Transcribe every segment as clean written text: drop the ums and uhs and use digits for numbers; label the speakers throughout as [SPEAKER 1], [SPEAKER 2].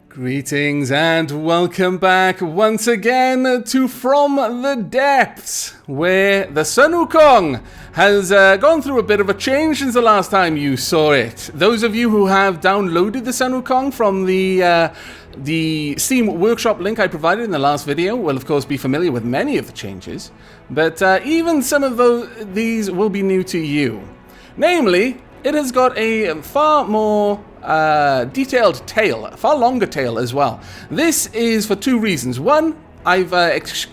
[SPEAKER 1] Greetings and welcome back once again to From the Depths, where the Sun Wukong has gone through a bit of a change since the last time you saw it. Those of you who have downloaded the Sun Wukong from the Steam Workshop link I provided in the last video will of course be familiar with many of the changes, but even some of these will be new to you. Namely, it has got a far more detailed tail, a far longer tail as well. This is for two reasons. One, I've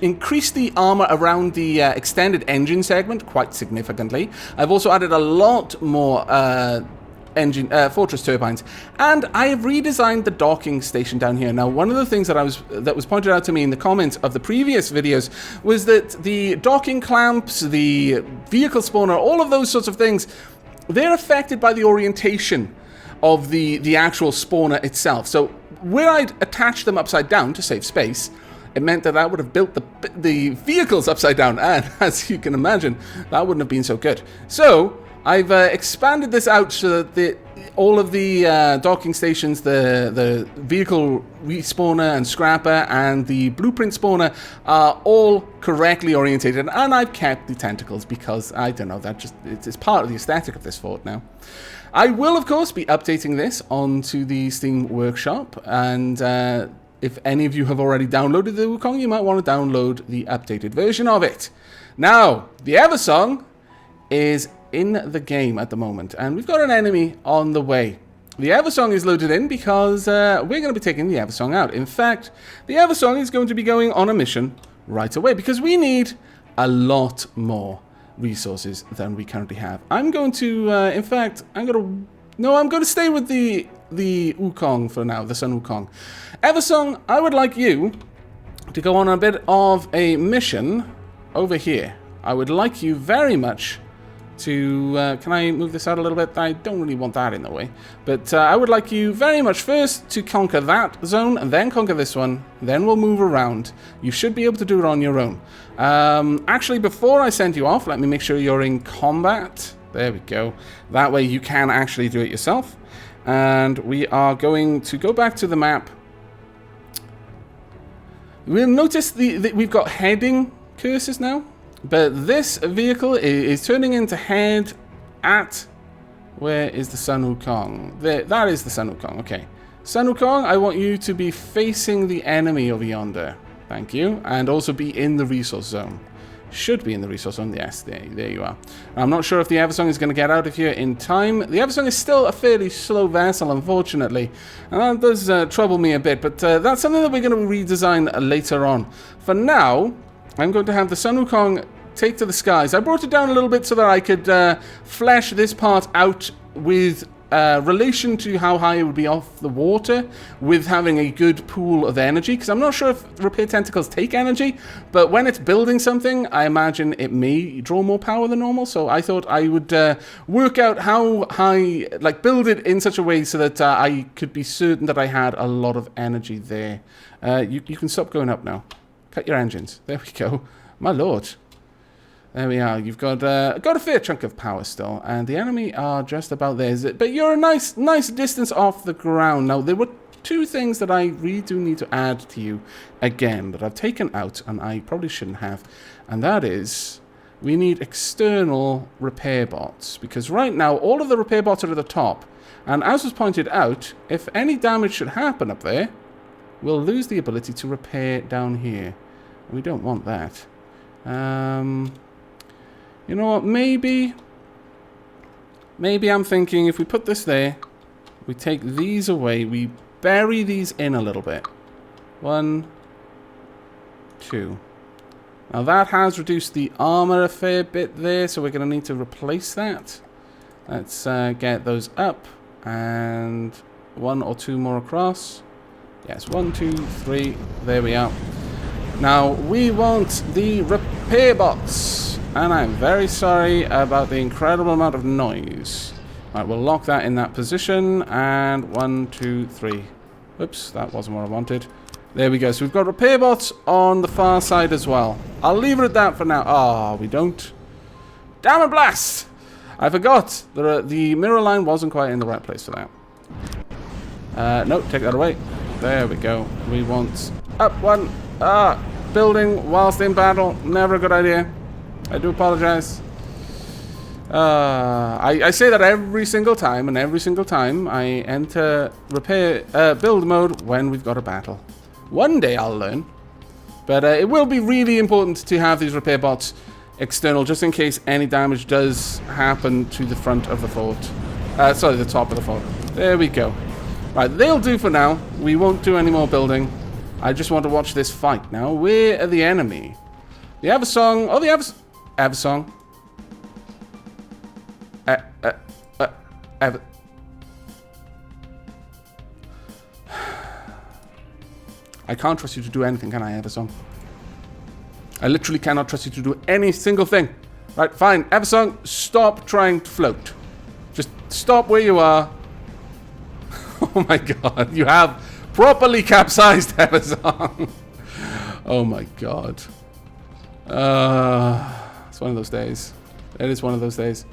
[SPEAKER 1] increased the armor around the extended engine segment quite significantly. I've also added a lot more fortress turbines, and I have redesigned the docking station down here. Now, one of the things that was pointed out to me in the comments of the previous videos was that the docking clamps, the vehicle spawner, all of those sorts of things, they're affected by the orientation of the actual spawner itself. So where I'd attach them upside down to save space, it meant that I would have built the vehicles upside down, and as you can imagine, that wouldn't have been so good. So I've expanded this out so that all of the docking stations, the vehicle respawner and scrapper, and the blueprint spawner are all correctly orientated, and I've kept the tentacles because, I don't know, it's part of the aesthetic of this fort now. I will, of course, be updating this onto the Steam Workshop, and if any of you have already downloaded the Wukong, you might want to download the updated version of it. Now, the Eversong is in the game at the moment, and we've got an enemy on the way. The Eversong is loaded in because we're going to be taking the Eversong out. In fact, the Eversong is going to be going on a mission right away because we need a lot more resources than we currently have. I'm going to, in fact, I'm going to stay with the Wukong for now, the Sun Wukong. Eversong, I would like you to go on a bit of a mission over here. I would like you very much to, can I move this out a little bit? I don't really want that in the way. But I would like you very much first to conquer that zone, and then conquer this one. Then we'll move around. You should be able to do it on your own. Actually, before I send you off, let me make sure you're in combat. There we go. That way you can actually do it yourself. And we are going to go back to the map. We'll notice we've got heading cursors now. But this vehicle is turning in to head at... Where is the Sun Wukong? There, that is the Sun Wukong, okay. Sun Wukong, I want you to be facing the enemy over yonder. Thank you. And also be in the resource zone. Should be in the resource zone. Yes, there you are. I'm not sure if the Eversong is going to get out of here in time. The Eversong is still a fairly slow vessel, unfortunately. And that does trouble me a bit. But that's something that we're going to redesign later on. For now, I'm going to have the Sun Wukong take to the skies. I brought it down a little bit so that I could flesh this part out with relation to how high it would be off the water with having a good pool of energy, because I'm not sure if repair tentacles take energy, but when it's building something, I imagine it may draw more power than normal, so I thought I would work out how high, like build it in such a way so that I could be certain that I had a lot of energy there. You can stop going up now. Cut your engines. There we go. My lord. There we are. You've got a fair chunk of power still, and the enemy are just about there. But you're a nice distance off the ground. Now, there were two things that I really do need to add to you again that I've taken out, and I probably shouldn't have. And that is, we need external repair bots, because right now all of the repair bots are at the top. And as was pointed out, if any damage should happen up there, we'll lose the ability to repair down here. We don't want that. You know what, maybe I'm thinking if we put this there, we take these away, we bury these in a little bit. 1, 2. Now that has reduced the armor a fair bit there, so we're going to need to replace that. Let's get those up, and 1 or 2 more across. Yes, 1, 2, 3, there we are. Now, we want the repair bots, and I'm very sorry about the incredible amount of noise. Alright, we'll lock that in that position, and 1, 2, 3. Oops, that wasn't what I wanted. There we go, so we've got repair bots on the far side as well. I'll leave it at that for now. Ah, we don't. Damn it, blast! I forgot the mirror line wasn't quite in the right place for that. No, take that away. There we go. We want up one. Building whilst in battle. Never a good idea. I do apologize. I say that every single time, and every single time I enter build mode when we've got a battle. One day I'll learn. But it will be really important to have these repair bots external, just in case any damage does happen to the front of the fort. Sorry, the top of the fort. There we go. Right, they'll do for now. We won't do any more building. I just want to watch this fight now. Where are the enemy? The Eversong. Oh, the Eversong. I can't trust you to do anything, can I, Eversong? I literally cannot trust you to do any single thing. Right, fine. Eversong, stop trying to float. Just stop where you are. Oh my god, you have properly capsized Eversong. Oh my god. It's one of those days. It is one of those days.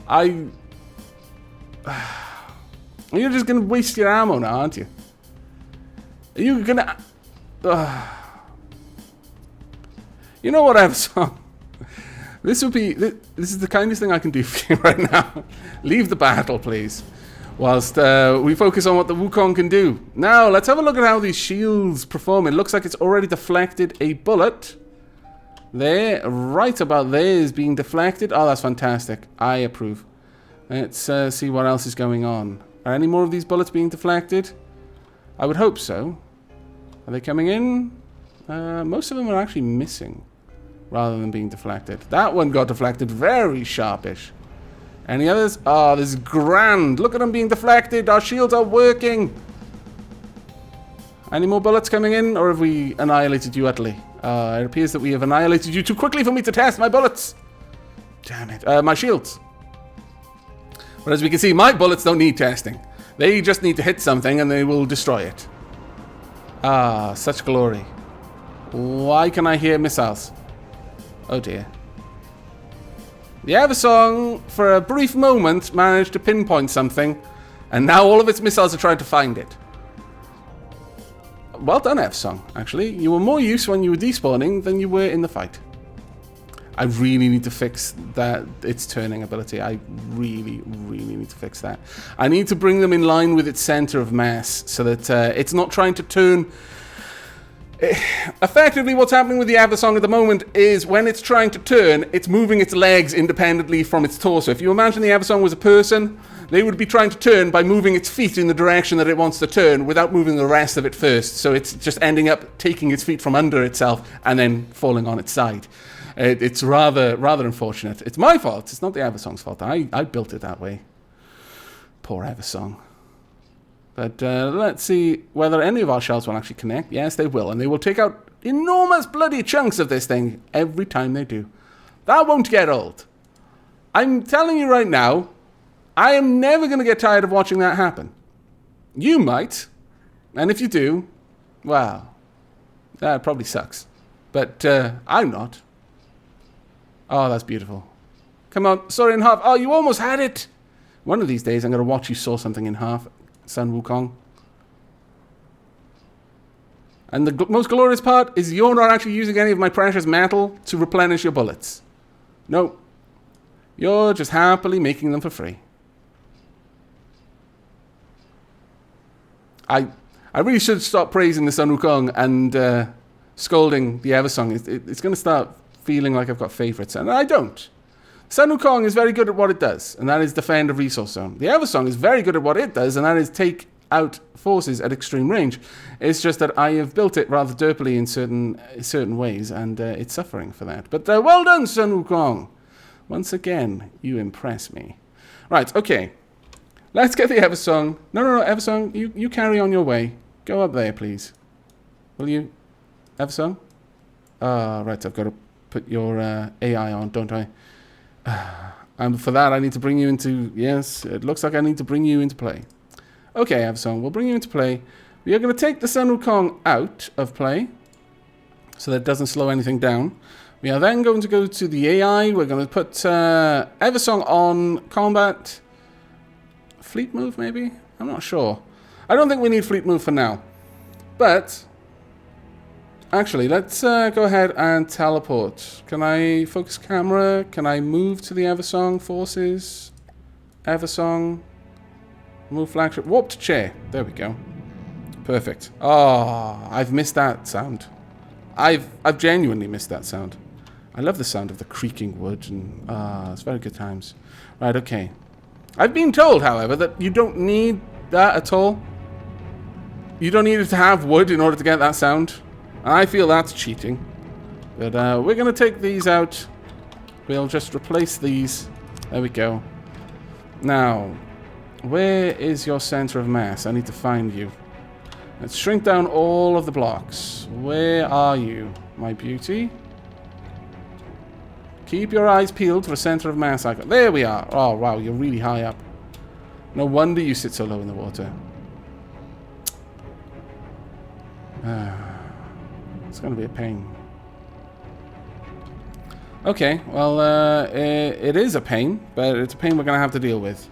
[SPEAKER 1] You're just gonna waste your ammo now, aren't you? Are you gonna... You know what, Eversong? This is the kindest thing I can do for you right now. Leave the battle, please. Whilst we focus on what the Wukong can do. Now, let's have a look at how these shields perform. It looks like it's already deflected a bullet. There, right about there is being deflected. Oh, that's fantastic. I approve. Let's see what else is going on. Are any more of these bullets being deflected? I would hope so. Are they coming in? Most of them are actually missing rather than being deflected. That one got deflected very sharpish. Any others? Oh, this is grand. Look at them being deflected. Our shields are working. Any more bullets coming in, or have we annihilated you utterly? It appears that we have annihilated you too quickly for me to test my bullets. Damn it. My shields. But as we can see, my bullets don't need testing. They just need to hit something and they will destroy it. Ah, such glory. Why can I hear missiles? Oh dear. The Eversong, for a brief moment, managed to pinpoint something, and now all of its missiles are trying to find it. Well done, Eversong, actually. You were more use when you were despawning than you were in the fight. I really need to fix that, its turning ability. I really, really need to fix that. I need to bring them in line with its center of mass, so that it's not trying to turn... Effectively, what's happening with the Eversong at the moment is when it's trying to turn, it's moving its legs independently from its torso. If you imagine the Eversong was a person, they would be trying to turn by moving its feet in the direction that it wants to turn without moving the rest of it first. So it's just ending up taking its feet from under itself and then falling on its side. It's rather unfortunate. It's my fault. It's not the Eversong's fault. I built it that way. Poor Eversong. But let's see whether any of our shells will actually connect. Yes, they will. And they will take out enormous bloody chunks of this thing every time they do. That won't get old. I'm telling you right now, I am never going to get tired of watching that happen. You might. And if you do, well, that probably sucks. But I'm not. Oh, that's beautiful. Come on, saw it in half. Oh, you almost had it. One of these days, I'm going to watch you saw something in half. Sun Wukong. And the most glorious part is you're not actually using any of my precious metal to replenish your bullets. No. You're just happily making them for free. I really should stop praising the Sun Wukong and scolding the Eversong. It's going to start feeling like I've got favorites, and I don't. Sun Wukong is very good at what it does, and that is defend a resource zone. The Eversong is very good at what it does, and that is take out forces at extreme range. It's just that I have built it rather derpily in certain ways, and it's suffering for that. But well done, Sun Wukong. Once again, you impress me. Right, okay. Let's get the Eversong. No, Eversong, you carry on your way. Go up there, please. Will you? Eversong? Right, I've got to put your AI on, don't I? And for that, I need to bring you into... Yes, it looks like I need to bring you into play. Okay, Eversong, we'll bring you into play. We are going to take the Sun Wukong out of play, so that it doesn't slow anything down. We are then going to go to the AI. We're going to put Eversong on combat. Fleet move, maybe? I'm not sure. I don't think we need fleet move for now. But actually, let's go ahead and teleport. Can I focus camera? Can I move to the Eversong forces? Eversong. Move flagship. Warp to chair. There we go. Perfect. Oh, I've missed that sound. I've genuinely missed that sound. I love the sound of the creaking wood, and it's very good times. Right, okay. I've been told, however, that you don't need that at all. You don't need it to have wood in order to get that sound. And I feel that's cheating. But we're going to take these out. We'll just replace these. There we go. Now, where is your center of mass? I need to find you. Let's shrink down all of the blocks. Where are you, my beauty? Keep your eyes peeled for a center of mass icon. There we are. Oh, wow, you're really high up. No wonder you sit so low in the water. It's going to be a pain. Okay, well, it is a pain, but it's a pain we're going to have to deal with.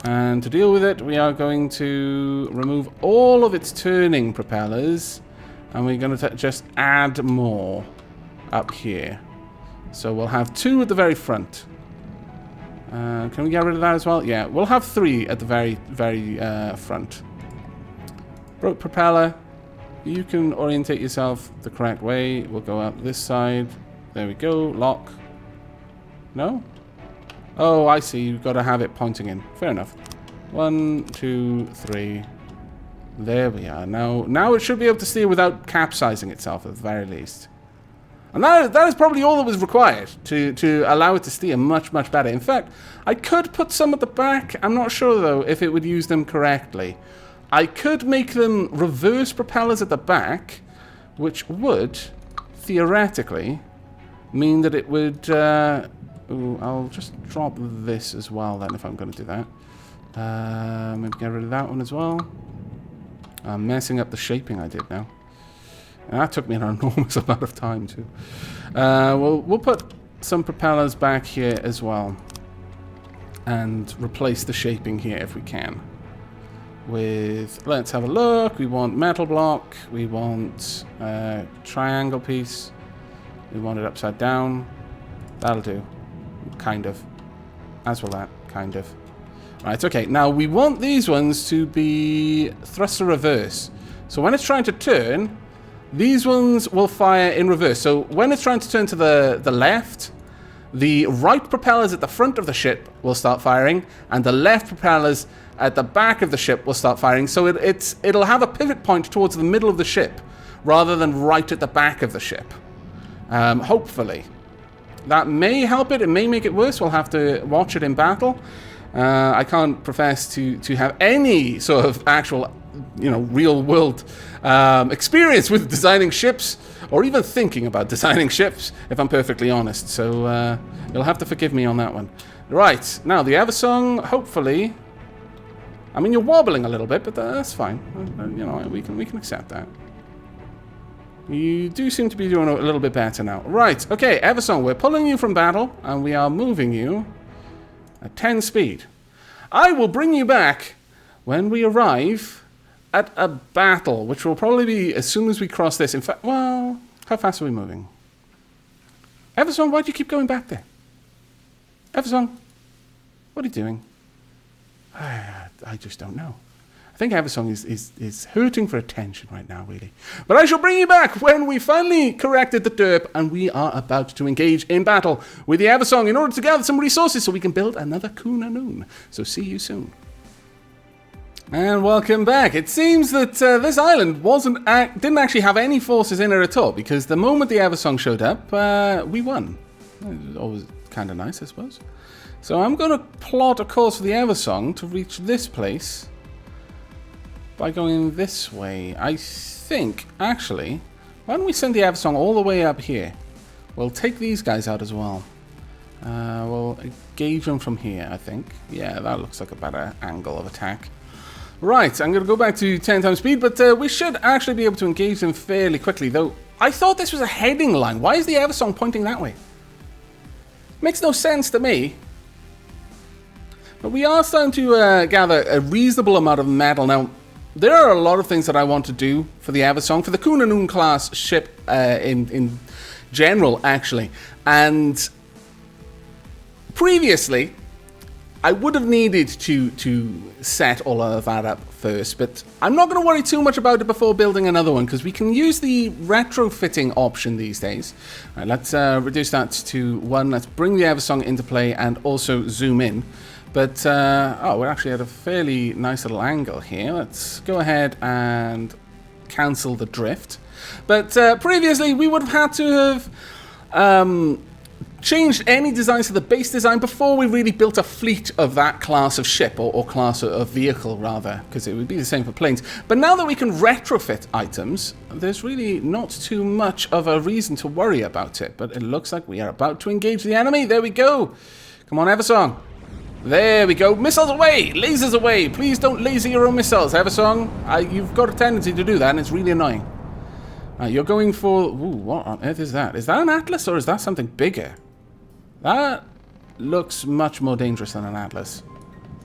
[SPEAKER 1] And to deal with it, we are going to remove all of its turning propellers, and we're going to just add more up here. So we'll have 2 at the very front. Can we get rid of that as well? Yeah, we'll have 3 at the very front. Broke propeller. You can orientate yourself the correct way. We'll go out this side. There we go. Lock. No? Oh, I see. You've got to have it pointing in. Fair enough. 1, 2, 3. There we are. Now it should be able to steer without capsizing itself at the very least. And that is probably all that was required to allow it to steer much, much better. In fact, I could put some at the back. I'm not sure, though, if it would use them correctly. I could make them reverse propellers at the back, which would, theoretically, mean that it would... ooh, I'll just drop this as well, then, if I'm going to do that. Maybe get rid of that one as well. I'm messing up the shaping I did now. And that took me an enormous amount of time, too. We'll put some propellers back here as well. And replace the shaping here if we can. With, let's have a look. We want metal block. We want triangle piece. We want it upside down. That'll do. Kind of. As will that. Kind of. Right, okay. Now, we want these ones to be thruster reverse. So when it's trying to turn, these ones will fire in reverse. So when it's trying to turn to the left, the right propellers at the front of the ship will start firing, and the left propellers at the back of the ship will start firing. So it'll have a pivot point towards the middle of the ship, rather than right at the back of the ship. Hopefully. That may help it. It may make it worse. We'll have to watch it in battle. I can't profess to have any sort of actual, real-world experience with designing ships, or even thinking about designing ships, if I'm perfectly honest. So you'll have to forgive me on that one. Right, now the Eversong, hopefully... I mean, you're wobbling a little bit, but that's fine. We can accept that. You do seem to be doing a little bit better now. Right, okay, Eversong, we're pulling you from battle, and we are moving you at 10 speed. I will bring you back when we arrive at a battle, which will probably be as soon as we cross this. In fact, well, how fast are we moving? Eversong, why do you keep going back there? Eversong, what are you doing? I just don't know. I think Eversong is hurting for attention right now, really. But I shall bring you back when we finally corrected the derp and we are about to engage in battle with the Eversong in order to gather some resources so we can build another Kunanoon. So see you soon. And welcome back. It seems that this island didn't actually have any forces in it at all, because the moment the Eversong showed up, we won. It was always kind of nice, I suppose. So I'm going to plot a course for the Eversong to reach this place by going this way. I think, actually, why don't we send the Eversong all the way up here? We'll take these guys out as well. We'll engage them from here, I think. Yeah, that looks like a better angle of attack. Right, I'm going to go back to 10 times speed, but we should actually be able to engage them fairly quickly, though I thought this was a heading line. Why is the Eversong pointing that way? Makes no sense to me. But we are starting to gather a reasonable amount of metal. Now, there are a lot of things that I want to do for the Eversong, for the Kunanun class ship in general, actually. And previously, I would have needed to set all of that up first, but I'm not going to worry too much about it before building another one, because we can use the retrofitting option these days. All right, let's reduce that to 1. Let's bring the Eversong into play and also zoom in. But, we're actually at a fairly nice little angle here. Let's go ahead and cancel the drift. But previously, we would have had to have changed any designs to the base design before we really built a fleet of that class of ship, or class of vehicle, rather, because it would be the same for planes. But now that we can retrofit items, there's really not too much of a reason to worry about it. But it looks like we are about to engage the enemy. There we go. Come on, Eversong. There we go. Missiles away! Lasers away! Please don't laser your own missiles, Eversong. You've got a tendency to do that, and it's really annoying. You're going for... Ooh, what on earth is that? Is that an Atlas, or is that something bigger? That looks much more dangerous than an Atlas.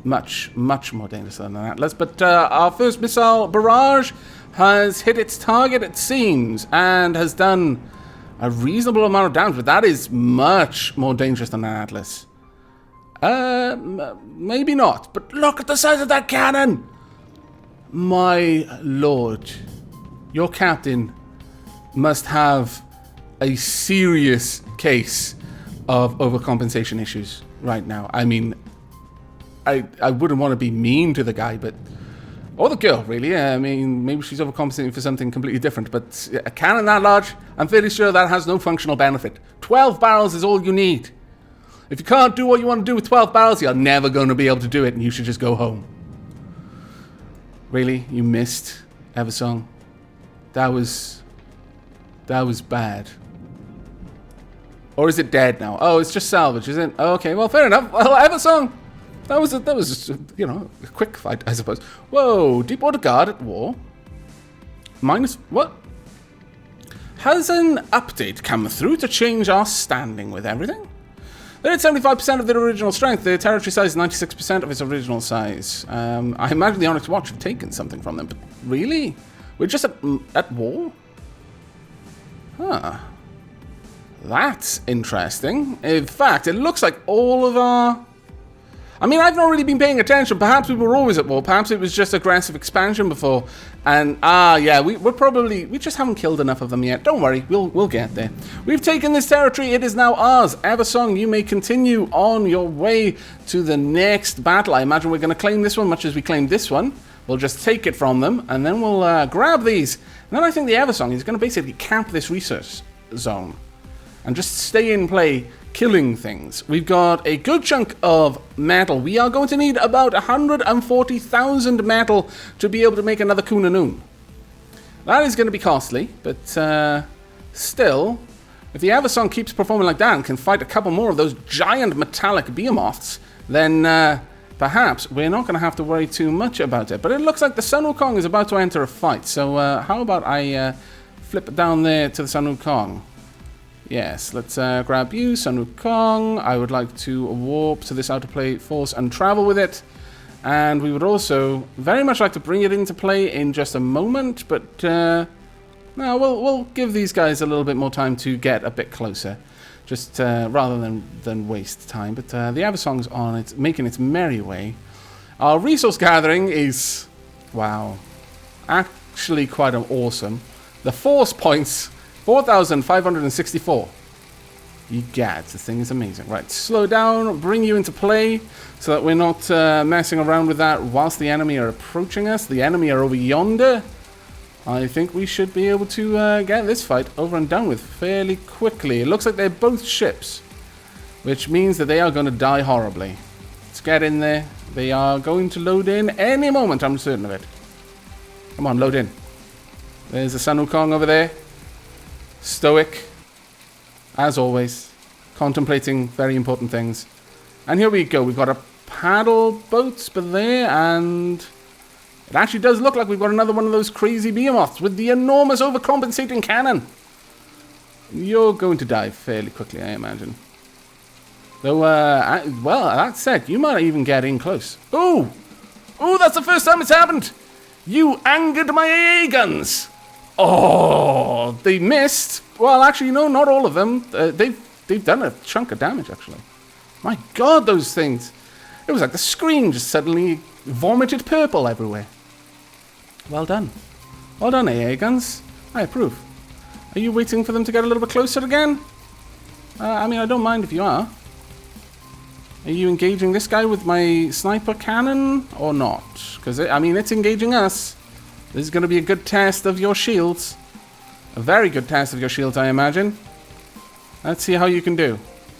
[SPEAKER 1] Much, much more dangerous than an Atlas. But our first missile barrage has hit its target, it seems, and has done a reasonable amount of damage. But that is much more dangerous than an Atlas. Maybe not. But look at the size of that cannon! My lord. Your captain must have a serious case of overcompensation issues right now. I mean, I wouldn't want to be mean to the guy, but... Or the girl, really. I mean, maybe she's overcompensating for something completely different, but a cannon that large, I'm fairly sure that has no functional benefit. 12 barrels is all you need. If you can't do what you want to do with 12 barrels, you're never going to be able to do it, and you should just go home. Really? You missed, Eversong? That was bad. Or is it dead now? Oh, it's just salvage, is it? Okay, well, fair enough. Well, Eversong, that was just, you know, a quick fight, I suppose. Whoa, Deepwater Guard at war. Minus, what? Has an update come through to change our standing with everything? They're at 75% of their original strength. Their territory size is 96% of its original size. I imagine the Onyx Watch have taken something from them, but really? We're just at war? Huh. That's interesting. In fact, it looks like all of our... I mean, I've not really been paying attention. Perhaps we were always at war. Perhaps it was just aggressive expansion before. And, yeah, we just haven't killed enough of them yet. Don't worry, we'll get there. We've taken this territory. It is now ours. Eversong, you may continue on your way to the next battle. I imagine we're going to claim this one much as we claimed this one. We'll just take it from them, and then we'll grab these. And then I think the Eversong is going to basically camp this research zone and just stay in play, killing things. We've got a good chunk of metal. We are going to need about 140,000 metal to be able to make another Kunanun. That is going to be costly, but still, if the Eversong keeps performing like that and can fight a couple more of those giant metallic behemoths, then perhaps we're not going to have to worry too much about it. But it looks like the Sun Wukong is about to enter a fight, so how about I flip down there to the Sun Wukong? Yes, let's grab you, Sun Wukong. I would like to warp to this outer play force and travel with it. And we would also very much like to bring it into play in just a moment. But no, we'll give these guys a little bit more time to get a bit closer. Just rather than waste time. But the Eversong's on it, making its merry way. Our resource gathering is, wow, actually quite awesome. The force points... 4,564. Egad, the thing is amazing. Right, slow down, bring you into play so that we're not messing around with that whilst the enemy are approaching us. The enemy are over yonder. I think we should be able to get this fight over and done with fairly quickly. It looks like they're both ships, which means that they are going to die horribly. Let's get in there. They are going to load in any moment, I'm certain of it. Come on, load in. There's the Sun Wukong over there. Stoic, as always, contemplating very important things. And here we go. We've got a paddle boat there, and it actually does look like we've got another one of those crazy behemoths with the enormous overcompensating cannon. You're going to die fairly quickly, I imagine. Though, well, that said, you might even get in close. Ooh! Ooh, that's the first time it's happened! You angered my AA guns! Oh, they missed. Well, actually, no, not all of them. They've done a chunk of damage, actually. My God, those things. It was like the screen just suddenly vomited purple everywhere. Well done. Well done, AA guns. I approve. Are you waiting for them to get a little bit closer again? I mean, I don't mind if you are. Are you engaging this guy with my sniper cannon or not? Because, I mean, it's engaging us. This is going to be a good test of your shields. A very good test of your shields, I imagine. Let's see how you can do.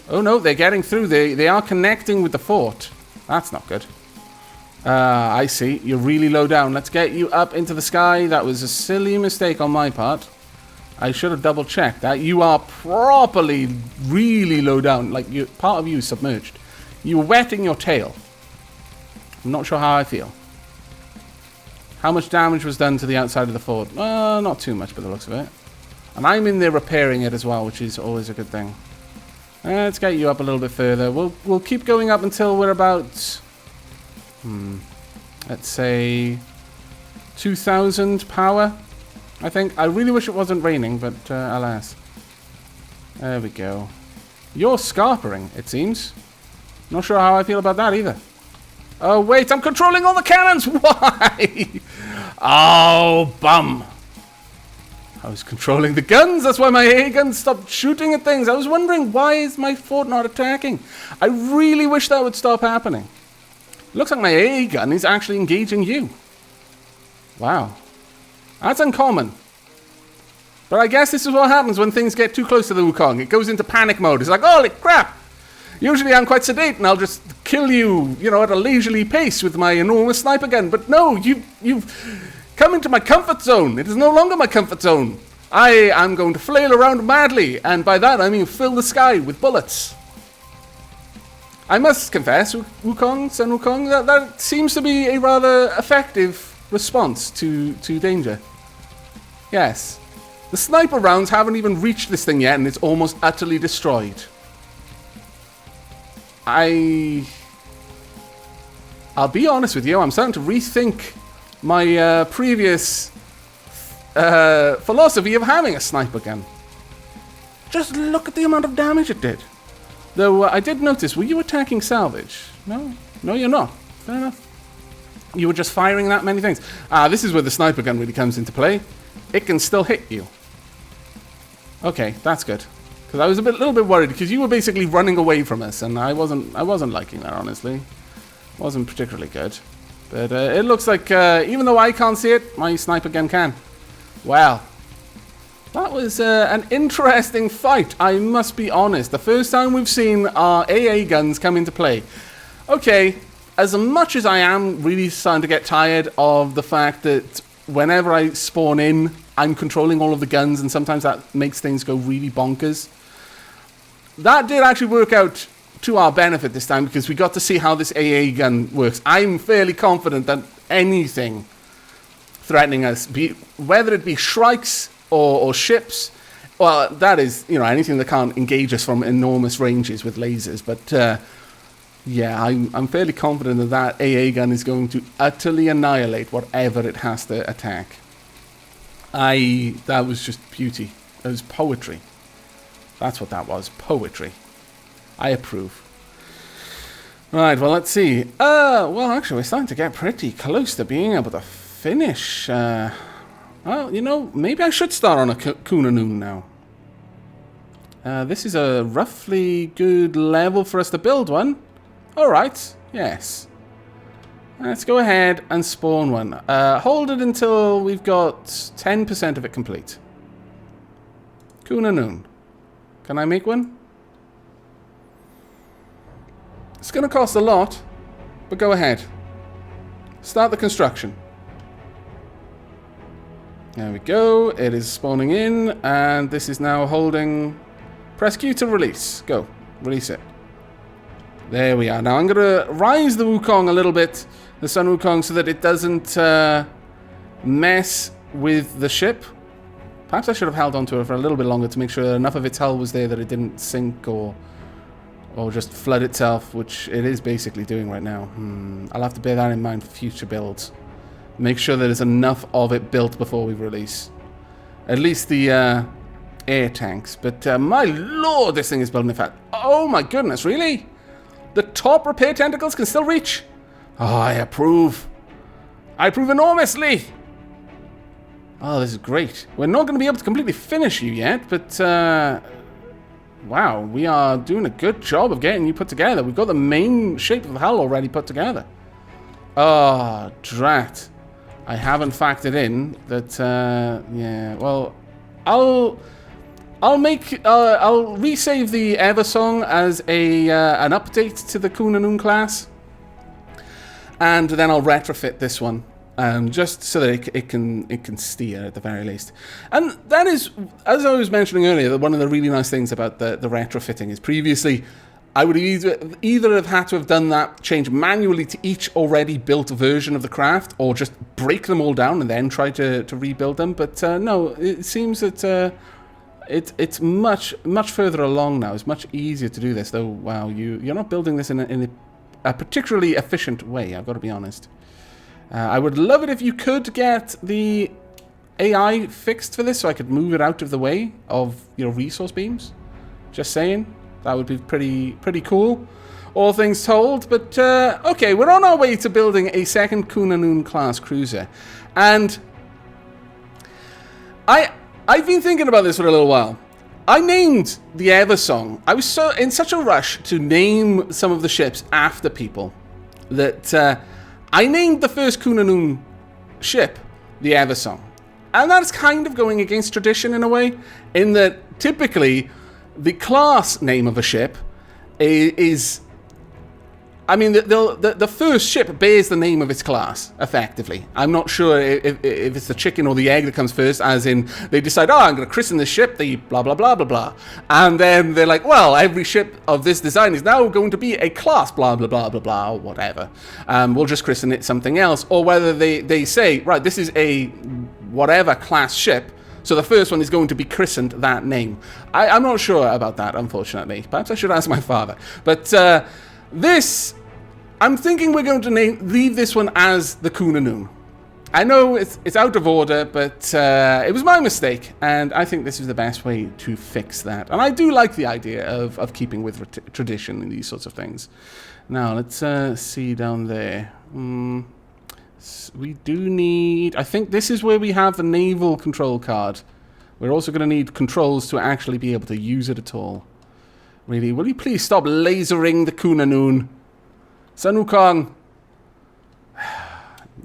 [SPEAKER 1] Oh, no, they're getting through. They are connecting with the fort. That's not good. I see. You're really low down. Let's get you up into the sky. That was a silly mistake on my part. I should have double-checked that. You are properly really low down. Like, part of you is submerged. You're wetting your tail. I'm not sure how I feel. How much damage was done to the outside of the fort? Not too much by the looks of it. And I'm in there repairing it as well, which is always a good thing. Let's get you up a little bit further. We'll keep going up until we're about... let's say... 2,000 power, I think. I really wish it wasn't raining, but alas. There we go. You're scarpering, it seems. Not sure how I feel about that either. Oh, wait, I'm controlling all the cannons! Why? Oh, bum. I was controlling the guns. That's why my AA guns stopped shooting at things. I was wondering, why is my fort not attacking? I really wish that would stop happening. It looks like my AA gun is actually engaging you. Wow. That's uncommon. But I guess this is what happens when things get too close to the Wukong. It goes into panic mode. It's like, holy crap! Usually I'm quite sedate and I'll just kill you, you know, at a leisurely pace with my enormous sniper gun. But no, you've come into my comfort zone. It is no longer my comfort zone. I am going to flail around madly. And by that I mean fill the sky with bullets. I must confess, Wukong, Sun Wukong, that seems to be a rather effective response to danger. Yes. The sniper rounds haven't even reached this thing yet and it's almost utterly destroyed. I'll be honest with you, I'm starting to rethink my previous philosophy of having a sniper gun. Just look at the amount of damage it did. Though I did notice, were you attacking salvage? No? No, you're not. Fair enough. You were just firing that many things. This is where the sniper gun really comes into play. It can still hit you. Okay, that's good. Because I was a little bit worried because you were basically running away from us, and I wasn't liking that, honestly. Wasn't particularly good. But it looks like even though I can't see it, my sniper gun can. Wow. That was an interesting fight, I must be honest. The first time we've seen our AA guns come into play. Okay, as much as I am really starting to get tired of the fact that whenever I spawn in, I'm controlling all of the guns, and sometimes that makes things go really bonkers. That did actually work out to our benefit this time, because we got to see how this AA gun works. I'm fairly confident that anything threatening us, whether it be shrikes or ships, well, that is, you know, anything that can't engage us from enormous ranges with lasers. But yeah, I'm fairly confident that AA gun is going to utterly annihilate whatever it has to attack. That was just beauty. That was poetry. That's what that was. Poetry. I approve. Right, well, let's see. Well, actually, we're starting to get pretty close to being able to finish. Well, you know, maybe I should start on a Kunanun now. This is a roughly good level for us to build one. Alright, yes. Let's go ahead and spawn one. Hold it until we've got 10% of it complete. Kunanun. Can I make one? It's going to cost a lot, but go ahead. Start the construction. There we go. It is spawning in, and this is now holding... Press Q to release. Go. Release it. There we are. Now I'm going to rise the Wukong a little bit, the Sun Wukong, so that it doesn't mess with the ship. Perhaps I should have held on to it for a little bit longer to make sure that enough of its hull was there that it didn't sink or just flood itself, which it is basically doing right now. I'll have to bear that in mind for future builds. Make sure there's enough of it built before we release. At least the air tanks. But my lord, this thing is building fast. Oh my goodness, really? The top repair tentacles can still reach? Oh, I approve. I approve enormously. Oh, this is great. We're not going to be able to completely finish you yet, but wow, we are doing a good job of getting you put together. We've got the main shape of the hull already put together. Oh, drat. I haven't factored in that, yeah, well, I'll resave the Eversong as an update to the Kunanun class, and then I'll retrofit this one, just so that it can steer at the very least. And that is, as I was mentioning earlier, that one of the really nice things about the retrofitting is previously I would either have had to have done that change manually to each already built version of the craft, or just break them all down and then try to rebuild them. But no, it seems that it's much further along now. It's much easier to do this, though. Wow, you're not building this in a particularly efficient way, I've got to be honest. I would love it if you could get the AI fixed for this, so I could move it out of the way of your resource beams. Just saying. That would be pretty cool, all things told. But, okay, we're on our way to building a second Kunanun class cruiser. And I've been thinking about this for a little while. I named the Eversong. I was in such a rush to name some of the ships after people that I named the first Kunanun ship the Eversong. And that's kind of going against tradition in a way, in that typically the class name of a ship is... I mean, the first ship bears the name of its class, effectively. I'm not sure if it's the chicken or the egg that comes first, as in, they decide, oh, I'm going to christen this ship the blah, blah, blah, blah, blah. And then they're like, well, every ship of this design is now going to be a class blah, blah, blah, blah, blah, or whatever. We'll just christen it something else. Or whether they say, right, this is a whatever class ship, so the first one is going to be christened that name. I'm not sure about that, unfortunately. Perhaps I should ask my father. But this, I'm thinking we're going to leave this one as the Kunanun. I know it's out of order, but it was my mistake, and I think this is the best way to fix that. And I do like the idea of keeping with tradition in these sorts of things. Now, let's see down there. We do need... I think this is where we have the naval control card. We're also going to need controls to actually be able to use it at all. Really, will you please stop lasering the Kunanun? Sun Wukong,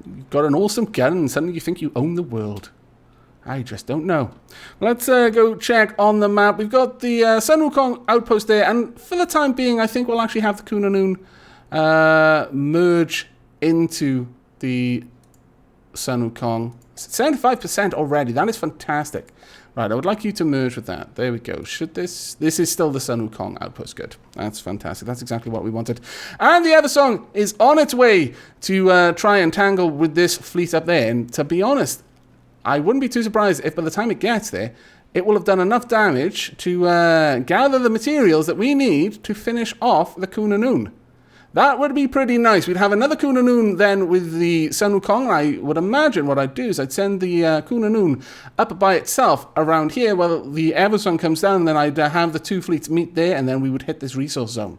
[SPEAKER 1] you've got an awesome gun and suddenly you think you own the world. I just don't know. Let's go check on the map. We've got the Sun Wukong outpost there, and for the time being, I think we'll actually have the Kunanun merge into the Sun Wukong. 75% already. That is fantastic. Right, I would like you to merge with that. There we go. Should this is still the Sun Wukong outpost. Good. That's fantastic. That's exactly what we wanted. And the Eversong is on its way to try and tangle with this fleet up there. And to be honest, I wouldn't be too surprised if by the time it gets there, it will have done enough damage to gather the materials that we need to finish off the Kunanun. That would be pretty nice. We'd have another Kunanun then with the Sun Wukong. I would imagine what I'd do is I'd send the Kunanun up by itself around here while the Eversong comes down, and then I'd have the two fleets meet there, and then we would hit this resource zone.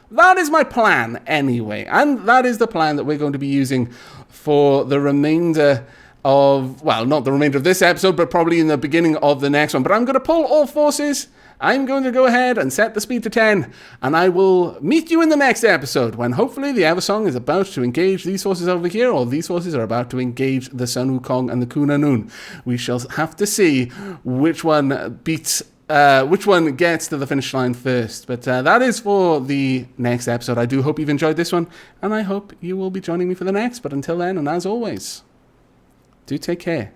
[SPEAKER 1] That is my plan anyway, and that is the plan that we're going to be using for the remainder of, well, not the remainder of this episode, but probably in the beginning of the next one. But I'm going to pull all forces. I'm going to go ahead and set the speed to 10, and I will meet you in the next episode when hopefully the Eversong is about to engage these forces over here, or these forces are about to engage the Sun Wukong and the Kunanun. We shall have to see which one beats, which one gets to the finish line first. But that is for the next episode. I do hope you've enjoyed this one, and I hope you will be joining me for the next. But until then, and as always, do take care.